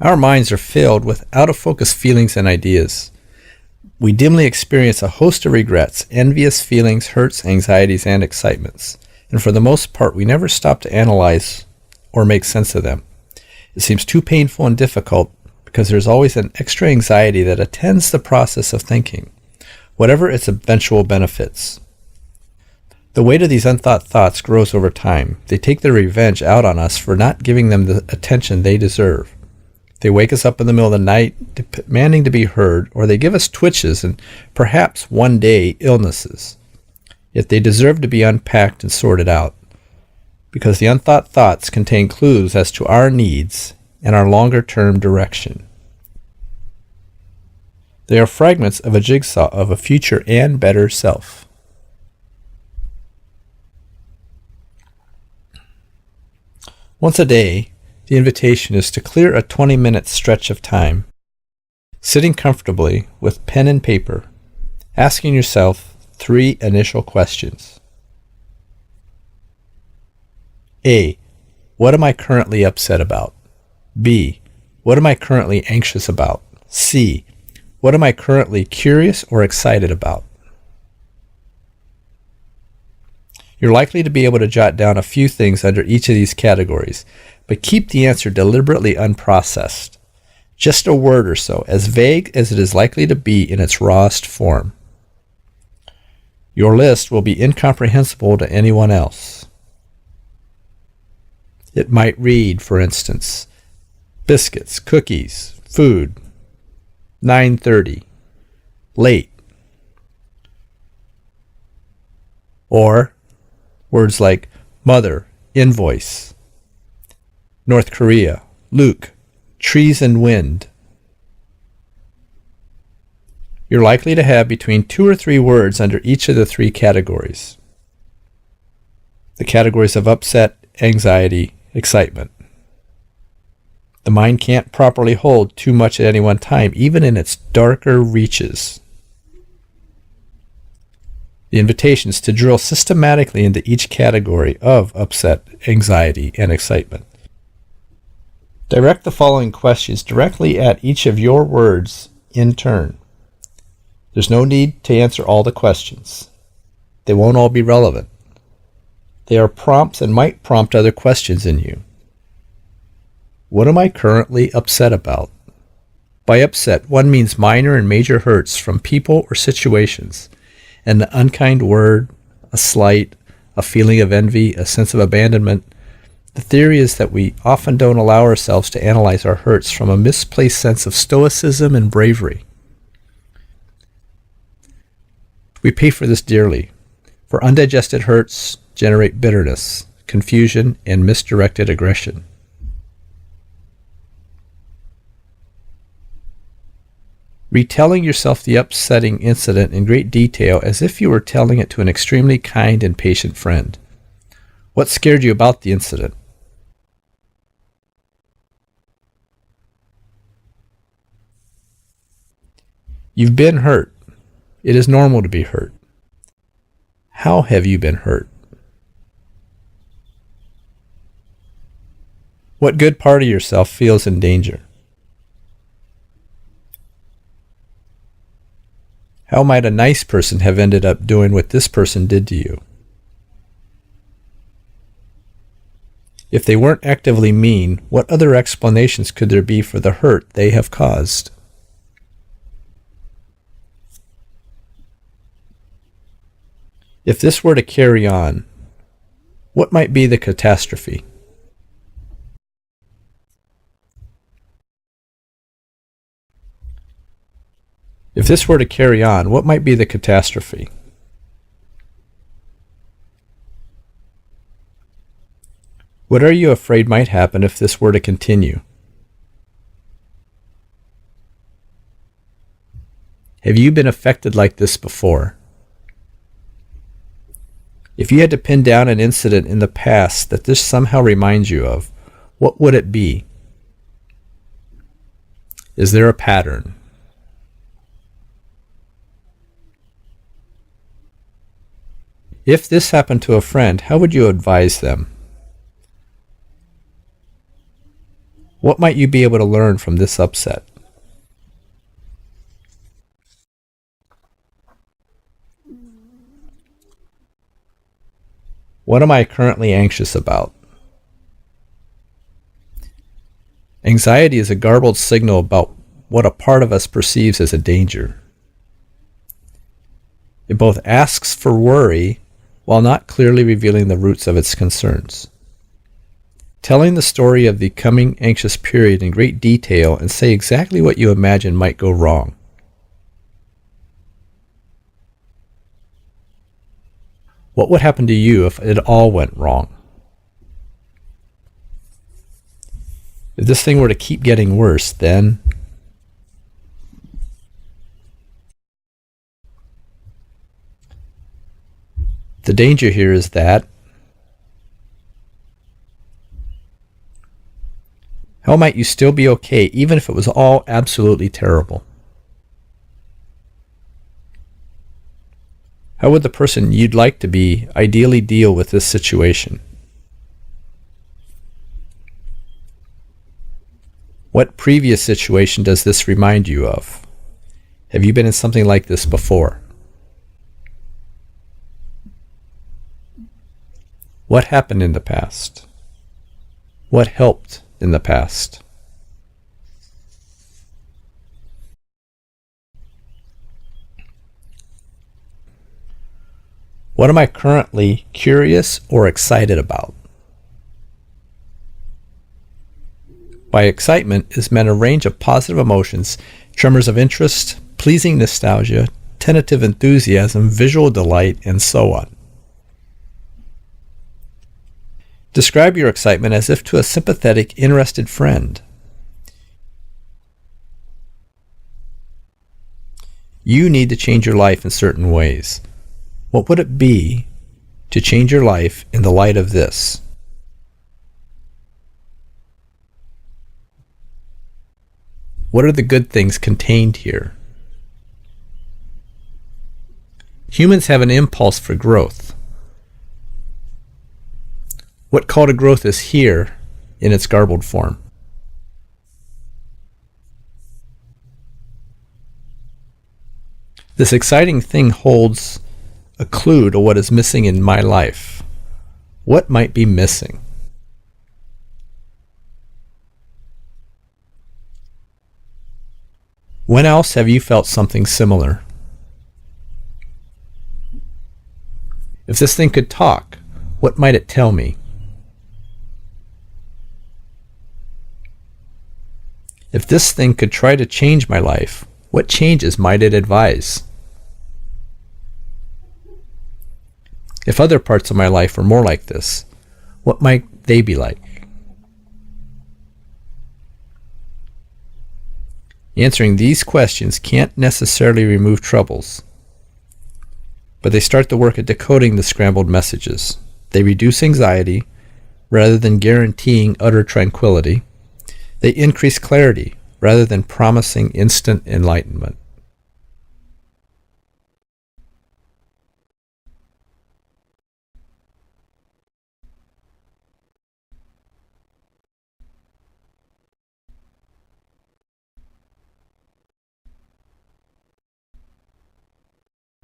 Our minds are filled with out-of-focus feelings and ideas. We dimly experience a host of regrets, envious feelings, hurts, anxieties, and excitements. And for the most part, we never stop to analyze or make sense of them. It seems too painful and difficult because there's always an extra anxiety that attends the process of thinking, whatever its eventual benefits. The weight of these unthought thoughts grows over time. They take their revenge out on us for not giving them the attention they deserve. They wake us up in the middle of the night, demanding to be heard, or they give us twitches and perhaps one day illnesses. Yet they deserve to be unpacked and sorted out, because the unthought thoughts contain clues as to our needs and our longer-term direction. They are fragments of a jigsaw of a future and better self. Once a day, the invitation is to clear a 20-minute stretch of time, sitting comfortably with pen and paper, asking yourself 3 initial questions. A. What am I currently upset about? B. What am I currently anxious about? C. What am I currently curious or excited about? You're likely to be able to jot down a few things under each of these categories, but keep the answer deliberately unprocessed. Just a word or so, as vague as it is likely to be in its rawest form. Your list will be incomprehensible to anyone else. It might read, for instance, biscuits, cookies, food, 9:30, late. Or words like mother, invoice, North Korea, Luke, trees and wind. You're likely to have between 2 or 3 words under each of the 3 categories. The categories of upset, anxiety, excitement. The mind can't properly hold too much at any one time, even in its darker reaches. The invitation is to drill systematically into each category of upset, anxiety, and excitement. Direct the following questions directly at each of your words in turn. There's no need to answer all the questions. They won't all be relevant. They are prompts and might prompt other questions in you. What am I currently upset about? By upset, one means minor and major hurts from people or situations. An unkind word, a slight, a feeling of envy, a sense of abandonment. The theory is that we often don't allow ourselves to analyze our hurts from a misplaced sense of stoicism and bravery. We pay for this dearly, for undigested hurts generate bitterness, confusion, and misdirected aggression. Retelling yourself the upsetting incident in great detail as if you were telling it to an extremely kind and patient friend. What scared you about the incident? You've been hurt. It is normal to be hurt. How have you been hurt? What good part of yourself feels in danger? How might a nice person have ended up doing what this person did to you? If they weren't actively mean, what other explanations could there be for the hurt they have caused? If this were to carry on, what might be the catastrophe? If this were to carry on, what might be the catastrophe? What are you afraid might happen if this were to continue? Have you been affected like this before? If you had to pin down an incident in the past that this somehow reminds you of, what would it be? Is there a pattern? If this happened to a friend, how would you advise them? What might you be able to learn from this upset? What am I currently anxious about? Anxiety is a garbled signal about what a part of us perceives as a danger. It both asks for worry while not clearly revealing the roots of its concerns. Telling the story of the coming anxious period in great detail and say exactly what you imagine might go wrong. What would happen to you if it all went wrong? If this thing were to keep getting worse, then the danger here is that how might you still be okay even if it was all absolutely terrible? How would the person you'd like to be ideally deal with this situation? What previous situation does this remind you of? Have you been in something like this before? What happened in the past? What helped in the past? What am I currently curious or excited about? By excitement is meant a range of positive emotions, tremors of interest, pleasing nostalgia, tentative enthusiasm, visual delight, and so on. Describe your excitement as if to a sympathetic, interested friend. You need to change your life in certain ways. What would it be to change your life in the light of this? What are the good things contained here? Humans have an impulse for growth. What call to growth is here in its garbled form? This exciting thing holds a clue to what is missing in my life. What might be missing? When else have you felt something similar? If this thing could talk, what might it tell me? If this thing could try to change my life, what changes might it advise? If other parts of my life were more like this, what might they be like? Answering these questions can't necessarily remove troubles, but they start the work at decoding the scrambled messages. They reduce anxiety rather than guaranteeing utter tranquility. They increase clarity rather than promising instant enlightenment.